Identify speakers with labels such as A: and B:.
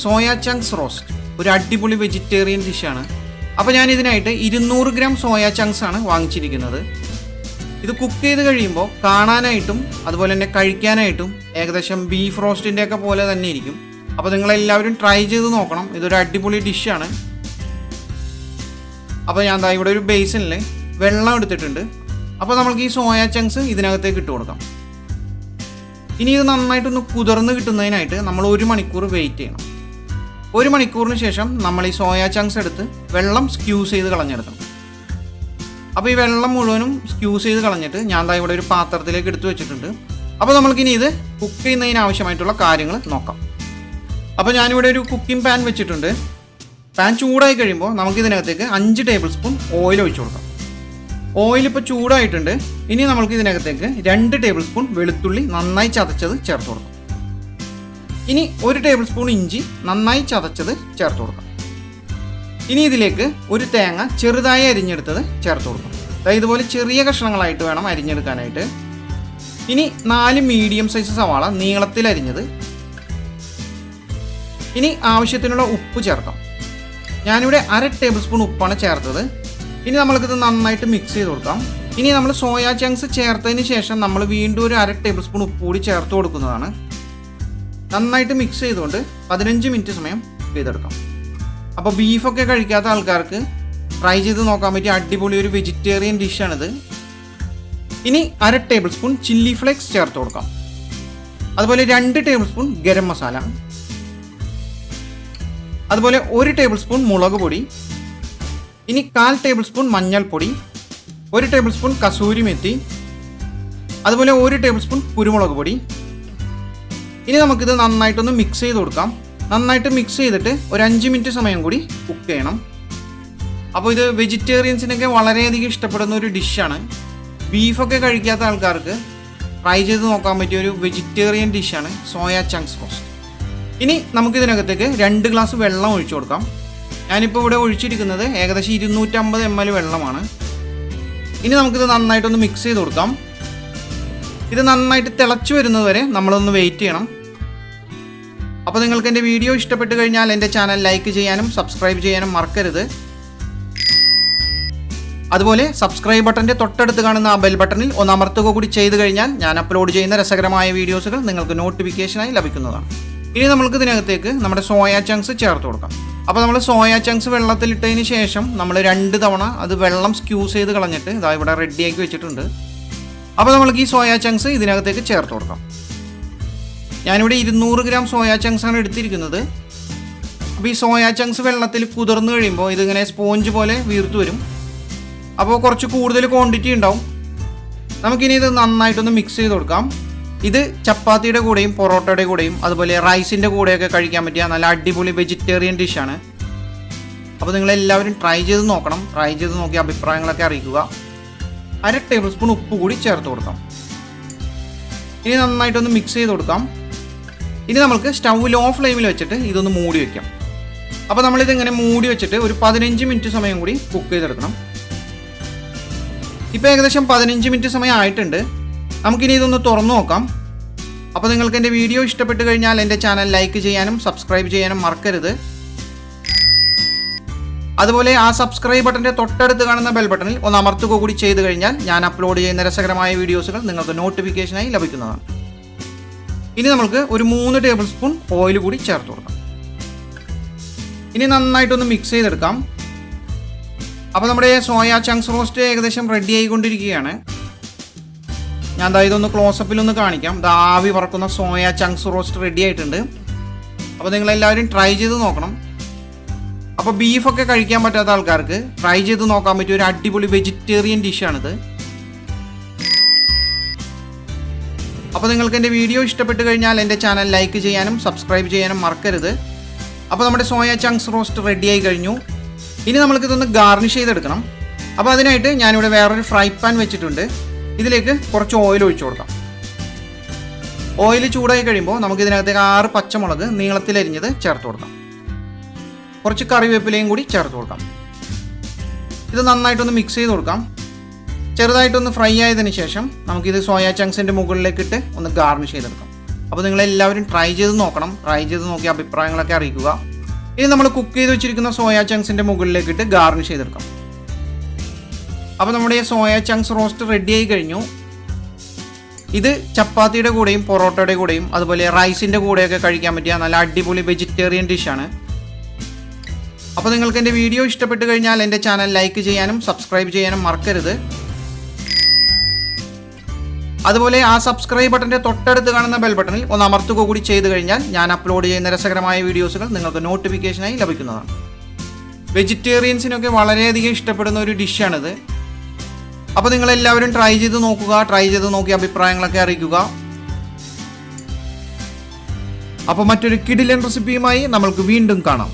A: Soya chunks roast. ഒരു അടിപൊളി vegetarian ഡിഷാണ്. അപ്പോൾ ഞാൻ ഇതിനായിട്ട് 200 ഗ്രാം സോയ ചങ്ക്സ് ആണ് വാങ്ങിച്ചിരിക്കുന്നത്. ഇത് കുക്ക് ചെയ്ത് കഴിയുമ്പോൾ കാണാനായിട്ടും അതുപോലെ തന്നെ കഴിക്കാനായിട്ടും ഏകദേശം ബീഫ് റോസ്റ്റിൻ്റെ ഒക്കെ പോലെ തന്നെ ഇരിക്കും. അപ്പോൾ നിങ്ങളെല്ലാവരും ട്രൈ ചെയ്ത് നോക്കണം. ഇതൊരു അടിപൊളി ഡിഷാണ്. അപ്പോൾ ഞാൻ ദാ ഇവിടെ ഒരു ബേസിനിൽ വെള്ളം എടുത്തിട്ടുണ്ട്. അപ്പോൾ നമുക്ക് ഈ സോയ ചങ്ക്സ് ഇതിനകത്തേക്ക് ഇട്ട് കൊടുക്കാം. ഇനി ഇത് നന്നായിട്ടൊന്ന് കുതിർന്ന് കിട്ടുന്നതിനായിട്ട് നമ്മൾ 1 മണിക്കൂർ വെയിറ്റ് ചെയ്യണം. 1 മണിക്കൂറിന് ശേഷം നമ്മൾ ഈ സോയ ചങ്ക്സ് എടുത്ത് വെള്ളം സ്ക്യൂസ് ചെയ്ത് കളഞ്ഞെടുക്കണം. അപ്പോൾ ഈ വെള്ളം മുഴുവനും സ്ക്യൂസ് ചെയ്ത് കളഞ്ഞിട്ട് ഞാൻ ദാ ഇവിടെ ഒരു പാത്രത്തിലേക്ക് എടുത്ത് വെച്ചിട്ടുണ്ട്. അപ്പോൾ നമ്മൾക്കിനി ഇത് കുക്ക് ചെയ്യുന്നതിന് ആവശ്യമായിട്ടുള്ള കാര്യങ്ങൾ നോക്കാം. അപ്പോൾ ഞാനിവിടെ ഒരു കുക്കിംഗ് പാൻ വെച്ചിട്ടുണ്ട്. പാൻ ചൂടായി കഴിയുമ്പോൾ നമുക്കിതിനകത്തേക്ക് 5 ടേബിൾ സ്പൂൺ ഓയിൽ ഒഴിച്ചു കൊടുക്കാം. ഓയിൽ ഇപ്പോൾ ചൂടായിട്ടുണ്ട്. ഇനി നമുക്ക് ഇതിനകത്തേക്ക് 2 ടേബിൾ സ്പൂൺ വെളുത്തുള്ളി നന്നായി ചതച്ചത് ചേർത്ത് കൊടുക്കാം. ഇനി 1 ടേബിൾ സ്പൂൺ ഇഞ്ചി നന്നായി ചതച്ചത് ചേർത്ത് കൊടുക്കാം. ഇനി ഇതിലേക്ക് ഒരു തേങ്ങ ചെറുതായി അരിഞ്ഞെടുത്തത് ചേർത്ത് കൊടുക്കാം. അതായത് ഇതുപോലെ ചെറിയ കഷ്ണങ്ങളായിട്ട് വേണം അരിഞ്ഞെടുക്കാനായിട്ട്. ഇനി 4 മീഡിയം സൈസ് സവാള നീളത്തിൽ അരിഞ്ഞത്. ഇനി ആവശ്യത്തിനുള്ള ഉപ്പ് ചേർക്കാം. ഞാനിവിടെ 1/2 ടേബിൾ സ്പൂൺ ഉപ്പാണ് ചേർത്തത്. ഇനി നമ്മൾക്കിത് നന്നായിട്ട് മിക്സ് ചെയ്ത് കൊടുക്കാം. ഇനി നമ്മൾ സോയ ചങ്ക്സ് ചേർത്തതിന് ശേഷം നമ്മൾ വീണ്ടും ഒരു 1/2 ടേബിൾ സ്പൂൺ ഉപ്പ് കൂടി ചേർത്ത് കൊടുക്കുന്നതാണ്. നന്നായിട്ട് മിക്സ് ചെയ്തുകൊണ്ട് 15 മിനിറ്റ് സമയം കുക്ക് ചെയ്തെടുക്കാം. അപ്പോൾ ബീഫൊക്കെ കഴിക്കാത്ത ആൾക്കാർക്ക് ട്രൈ ചെയ്ത് നോക്കാൻ പറ്റിയ അടിപൊളി ഒരു വെജിറ്റേറിയൻ ഡിഷാണിത്. ഇനി 1/2 ടേബിൾ സ്പൂൺ ചില്ലി ഫ്ലേക്സ് ചേർത്ത് കൊടുക്കാം. അതുപോലെ 2 ടേബിൾ സ്പൂൺ ഗരം മസാല, അതുപോലെ 1 ടേബിൾ സ്പൂൺ മുളക് പൊടി, ഇനി 1/4 ടേബിൾ സ്പൂൺ മഞ്ഞൾപ്പൊടി, 1 ടേബിൾ സ്പൂൺ കസൂരി മെത്തി, അതുപോലെ 1 ടേബിൾ സ്പൂൺ കുരുമുളക് പൊടി. ഇനി നമുക്കിത് നന്നായിട്ടൊന്ന് മിക്സ് ചെയ്ത് കൊടുക്കാം. നന്നായിട്ട് മിക്സ് ചെയ്തിട്ട് ഒരു 5 മിനിറ്റ് സമയം കൂടി കുക്ക് ചെയ്യണം. അപ്പോൾ ഇത് വെജിറ്റേറിയൻസിനൊക്കെ വളരെയധികം ഇഷ്ടപ്പെടുന്ന ഒരു ഡിഷാണ്. ബീഫൊക്കെ കഴിക്കാത്ത ആൾക്കാർക്ക് ട്രൈ ചെയ്ത് നോക്കാൻ പറ്റിയ ഒരു വെജിറ്റേറിയൻ ഡിഷാണ് സോയ ചങ്ക്സ് റോസ്റ്റ്. ഇനി നമുക്കിതിനകത്തേക്ക് 2 ഗ്ലാസ് വെള്ളം ഒഴിച്ചു കൊടുക്കാം. ഞാനിപ്പോൾ ഇവിടെ ഒഴിച്ചിരിക്കുന്നത് ഏകദേശം 250 ml വെള്ളമാണ്. ഇനി നമുക്കിത് നന്നായിട്ടൊന്ന് മിക്സ് ചെയ്ത് കൊടുക്കാം. ഇത് നന്നായിട്ട് തിളച്ച് വരുന്നത് വരെ നമ്മളൊന്ന് വെയിറ്റ് ചെയ്യണം. അപ്പോൾ നിങ്ങൾക്ക് എൻ്റെ വീഡിയോ ഇഷ്ടപ്പെട്ട് കഴിഞ്ഞാൽ എൻ്റെ ചാനൽ ലൈക്ക് ചെയ്യാനും സബ്സ്ക്രൈബ് ചെയ്യാനും മറക്കരുത്. അതുപോലെ സബ്സ്ക്രൈബ് ബട്ടൻ്റെ തൊട്ടടുത്ത് കാണുന്ന ആ ബെൽ ബട്ടണിൽ ഒന്ന് അമർത്തുക കൂടി ചെയ്ത് കഴിഞ്ഞാൽ ഞാൻ അപ്ലോഡ് ചെയ്യുന്ന രസകരമായ വീഡിയോസുകൾ നിങ്ങൾക്ക് നോട്ടിഫിക്കേഷനായി ലഭിക്കുന്നതാണ്. ഇനി നമ്മൾക്ക് ഇതിനകത്തേക്ക് നമ്മുടെ സോയ ചങ്ക്സ് ചേർത്ത് കൊടുക്കാം. അപ്പോൾ നമ്മൾ സോയ ചങ്ക്സ് വെള്ളത്തിലിട്ടതിന് ശേഷം നമ്മൾ 2 തവണ അത് വെള്ളം സ്ക്യൂസ് ചെയ്ത് കളഞ്ഞിട്ട് ഇതാ ഇവിടെ റെഡിയാക്കി വെച്ചിട്ടുണ്ട്. അപ്പോൾ നമ്മൾക്ക് ഈ സോയ ചങ്ക്സ് ഇതിനകത്തേക്ക് ചേർത്ത് കൊടുക്കാം. ഞാനിവിടെ 200 ഗ്രാം സോയ ചങ്ക്സ് ആണ് എടുത്തിരിക്കുന്നത്. അപ്പോൾ ഈ സോയ ചങ്ക്സ് വെള്ളത്തിൽ കുതിർന്ന് കഴിയുമ്പോൾ ഇതിങ്ങനെ സ്പോഞ്ച് പോലെ വീർത്ത് വരും. അപ്പോൾ കുറച്ച് കൂടുതൽ ക്വാണ്ടിറ്റി ഉണ്ടാവും. നമുക്കിനി ഇത് നന്നായിട്ടൊന്ന് മിക്സ് ചെയ്ത് കൊടുക്കാം. ഇത് ചപ്പാത്തിയുടെ കൂടെയും പൊറോട്ടയുടെ കൂടെയും അതുപോലെ റൈസിൻ്റെ കൂടെയൊക്കെ കഴിക്കാൻ പറ്റിയ നല്ല അടിപൊളി വെജിറ്റേറിയൻ ഡിഷാണ്. അപ്പോൾ നിങ്ങളെല്ലാവരും ട്രൈ ചെയ്ത് നോക്കണം. ട്രൈ ചെയ്ത് നോക്കി അഭിപ്രായങ്ങളൊക്കെ അറിയിക്കുക. 1/2 ടേബിൾ സ്പൂൺ ഉപ്പ് കൂടി ചേർത്ത് കൊടുക്കാം. ഇനി നന്നായിട്ടൊന്ന് മിക്സ് ചെയ്ത് കൊടുക്കാം. ഇനി നമുക്ക് സ്റ്റൗ ലോ ഫ്ലെയിമിൽ വെച്ചിട്ട് ഇതൊന്ന് മൂടി വയ്ക്കാം. അപ്പോൾ നമ്മളിതിങ്ങനെ മൂടി വെച്ചിട്ട് ഒരു 15 മിനിറ്റ് സമയം കൂടി കുക്ക് ചെയ്തെടുക്കണം. ഇപ്പോൾ ഏകദേശം 15 മിനിറ്റ് സമയം ആയിട്ടുണ്ട്. നമുക്കിനി ഇതൊന്ന് തുറന്നു നോക്കാം. അപ്പോൾ നിങ്ങൾക്ക് എൻ്റെ വീഡിയോ ഇഷ്ടപ്പെട്ട് കഴിഞ്ഞാൽ എൻ്റെ ചാനൽ ലൈക്ക് ചെയ്യാനും സബ്സ്ക്രൈബ് ചെയ്യാനും മറക്കരുത്. അതുപോലെ ആ സബ്സ്ക്രൈബ് ബട്ടൻ്റെ തൊട്ടടുത്ത് കാണുന്ന ബെൽ ബട്ടണിൽ ഒന്ന് അമർത്തുക കൂടി ചെയ്ത് കഴിഞ്ഞാൽ ഞാൻ അപ്ലോഡ് ചെയ്യുന്ന രസകരമായ വീഡിയോസുകൾ നിങ്ങൾക്ക് നോട്ടിഫിക്കേഷനായി ലഭിക്കുന്നതാണ്. ഇനി നമുക്ക് ഒരു 3 ടേബിൾ സ്പൂൺ ഓയിൽ കൂടി ചേർത്ത് കൊടുക്കാം. ഇനി നന്നായിട്ടൊന്ന് മിക്സ് ചെയ്തെടുക്കാം. അപ്പോൾ നമ്മുടെ സോയ ചങ്ക്സ് റോസ്റ്റ് ഏകദേശം റെഡി ആയിക്കൊണ്ടിരിക്കുകയാണ്. ഞാൻ ദാ ഇതൊന്ന് ക്ലോസപ്പിലൊന്ന് കാണിക്കാം. ദാ ആവി പറക്കുന്ന സോയ ചങ്ക്സ് റോസ്റ്റ് റെഡി ആയിട്ടുണ്ട്. അപ്പോൾ നിങ്ങളെല്ലാവരും ട്രൈ ചെയ്ത് നോക്കണം. അപ്പോൾ ബീഫൊക്കെ കഴിക്കാൻ പറ്റാത്ത ആൾക്കാർക്ക് ട്രൈ ചെയ്ത് നോക്കാൻ പറ്റിയ ഒരു അടിപൊളി വെജിറ്റേറിയൻ ഡിഷാണിത്. അപ്പോൾ നിങ്ങൾക്ക് എൻ്റെ വീഡിയോ ഇഷ്ടപ്പെട്ട് കഴിഞ്ഞാൽ എൻ്റെ ചാനൽ ലൈക്ക് ചെയ്യാനും സബ്സ്ക്രൈബ് ചെയ്യാനും മറക്കരുത്. അപ്പോൾ നമ്മുടെ സോയ ചങ്ക്സ് റോസ്റ്റ് റെഡിയായി കഴിഞ്ഞു. ഇനി നമ്മൾക്കിതൊന്ന് ഗാർണിഷ് ചെയ്തെടുക്കണം. അപ്പോൾ അതിനായിട്ട് ഞാനിവിടെ വേറൊരു ഫ്രൈ പാൻ വെച്ചിട്ടുണ്ട്. ഇതിലേക്ക് കുറച്ച് ഓയിൽ ഒഴിച്ചു കൊടുക്കാം. ഓയിൽ ചൂടായി കഴിയുമ്പോൾ നമുക്കിതിനകത്തേക്ക് 6 പച്ചമുളക് നീളത്തിലരിഞ്ഞത് ചേർത്ത് കൊടുക്കാം. കുറച്ച് കറിവേപ്പിലയും കൂടി ചേർത്ത് കൊടുക്കാം. ഇത് നന്നായിട്ടൊന്ന് മിക്സ് ചെയ്ത് കൊടുക്കാം. ചെറുതായിട്ടൊന്ന് ഫ്രൈ ആയതിനു ശേഷം നമുക്കിത് സോയ ചങ്ക്സിൻ്റെ മുകളിലേക്കിട്ട് ഒന്ന് ഗാർണിഷ് ചെയ്തെടുക്കാം. അപ്പോൾ നിങ്ങളെല്ലാവരും ട്രൈ ചെയ്ത് നോക്കണം. ട്രൈ ചെയ്ത് നോക്കി അഭിപ്രായങ്ങളൊക്കെ അറിയിക്കുക. ഇനി നമ്മൾ കുക്ക് ചെയ്ത് വെച്ചിരിക്കുന്ന സോയ ചങ്ക്സിൻ്റെ മുകളിലേക്കിട്ട് ഗാർണിഷ് ചെയ്തെടുക്കാം. അപ്പോൾ നമ്മുടെ ഈ സോയ ചങ്ക്സ് റോസ്റ്റ് റെഡി ആയി കഴിഞ്ഞു. ഇത് ചപ്പാത്തിയുടെ കൂടെയും പൊറോട്ടയുടെ കൂടെയും അതുപോലെ റൈസിൻ്റെ കൂടെയൊക്കെ കഴിക്കാൻ പറ്റിയ നല്ല അടിപൊളി വെജിറ്റേറിയൻ ഡിഷാണ്. അപ്പോൾ നിങ്ങൾക്ക് എൻ്റെ വീഡിയോ ഇഷ്ടപ്പെട്ട് കഴിഞ്ഞാൽ എൻ്റെ ചാനൽ ലൈക്ക് ചെയ്യാനും സബ്സ്ക്രൈബ് ചെയ്യാനും മറക്കരുത്. അതുപോലെ ആ സബ്സ്ക്രൈബ് ബട്ടൻ്റെ തൊട്ടടുത്ത് കാണുന്ന ബെൽ ബട്ടണിൽ ഒന്ന് അമർത്തുക കൂടി ചെയ്ത് കഴിഞ്ഞാൽ ഞാൻ അപ്ലോഡ് ചെയ്യുന്ന രസകരമായ വീഡിയോസുകൾ നിങ്ങൾക്ക് നോട്ടിഫിക്കേഷനായി ലഭിക്കുന്നതാണ്. വെജിറ്റേറിയൻസിനൊക്കെ വളരെയധികം ഇഷ്ടപ്പെടുന്ന ഒരു ഡിഷാണിത്. അപ്പോൾ നിങ്ങളെല്ലാവരും ട്രൈ ചെയ്ത് നോക്കുക. ട്രൈ ചെയ്ത് നോക്കി അഭിപ്രായങ്ങളൊക്കെ അറിയിക്കുക. അപ്പോൾ മറ്റൊരു കിടിലൻ റെസിപ്പിയുമായി നമ്മൾക്ക് വീണ്ടും കാണാം.